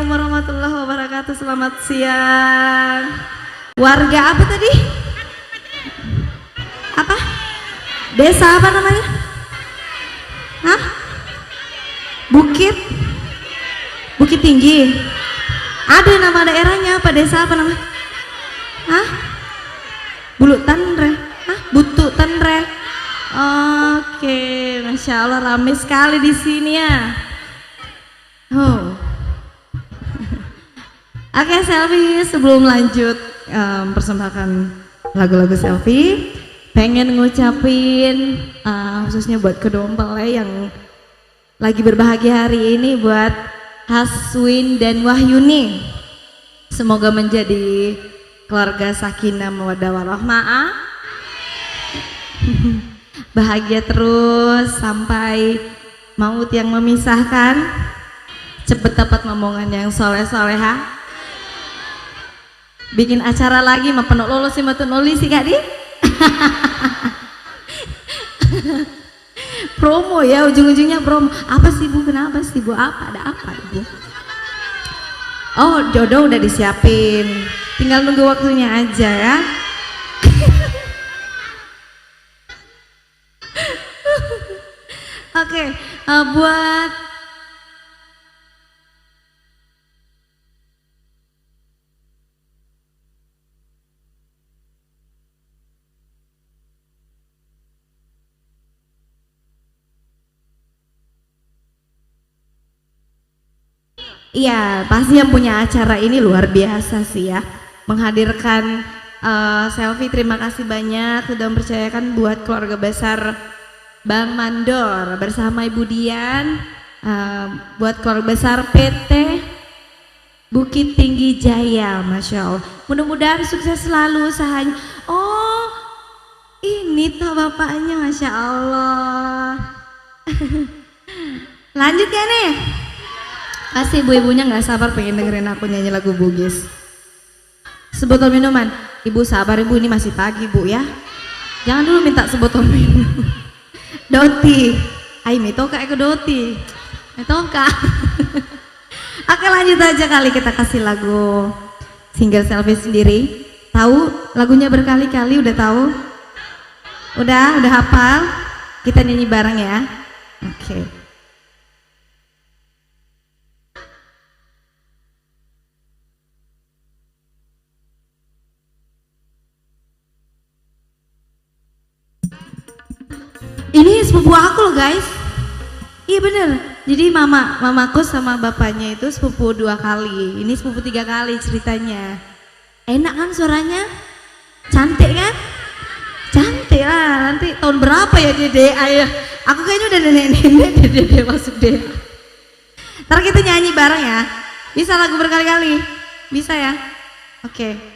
Assalamualaikum warahmatullahi wabarakatuh. Selamat siang. Warga apa tadi? Apa? Desa apa namanya? Hah? Bukit? Bukit Tinggi. Ada nama daerahnya apa? Desa apa namanya? Hah? Bulu Tanre? Hah? Butu Tanre? Oke, Masya Allah ramai sekali di sini ya. Oh. Oke, selfie sebelum lanjut persembahkan lagu-lagu selfie, pengen ngucapin khususnya buat kedua mempelai yang lagi berbahagia hari ini, buat Haswin dan Wahyuni, semoga menjadi keluarga sakinah mawaddah warahmah, bahagia terus sampai maut yang memisahkan, cepet dapat momongan yang soleh-soleha, bikin acara lagi mah penuh lulus sih matun nulis sih kak di promo ya, ujung-ujungnya promo. Apa sih bu, kenapa sih bu, apa ada apa bu? Oh, jodoh udah disiapin, tinggal nunggu waktunya aja ya. Oke, buat iya, pasti yang punya acara ini luar biasa sih ya, menghadirkan selfie. Terima kasih banyak sudah mempercayakan buat keluarga besar Bang Mandor bersama Ibu Dian, buat keluarga besar PT Bukit Tinggi Jaya. Masya Allah, mudah-mudahan sukses selalu usahanya. Oh, ini tuh bapaknya, Masya Allah. Lanjut ya nih. Pasti ibu-ibunya nggak sabar pengen dengerin aku nyanyi lagu Bugis. Sebotol minuman. Ibu sabar ibu, ini masih pagi bu ya. Jangan dulu minta sebotol minum. Doti. Ai mitoka ke Doti. Mitoka. Oke, lanjut aja kali kita kasih lagu single selfie sendiri. Tahu lagunya berkali-kali, udah tahu? Udah hafal? Kita nyanyi bareng ya. Oke. Ini sepupu aku loh guys. Iya bener. Jadi mamaku sama bapaknya itu sepupu 2 kali. Ini sepupu 3 kali ceritanya. Enak kan suaranya? Cantik kan? Cantik lah. Nanti tahun berapa ya dede? Ayo. Aku kayaknya udah nenek-nenek dede masuk deh. Ntar kita nyanyi bareng ya. Bisa lagu berkali-kali? Bisa ya? Oke.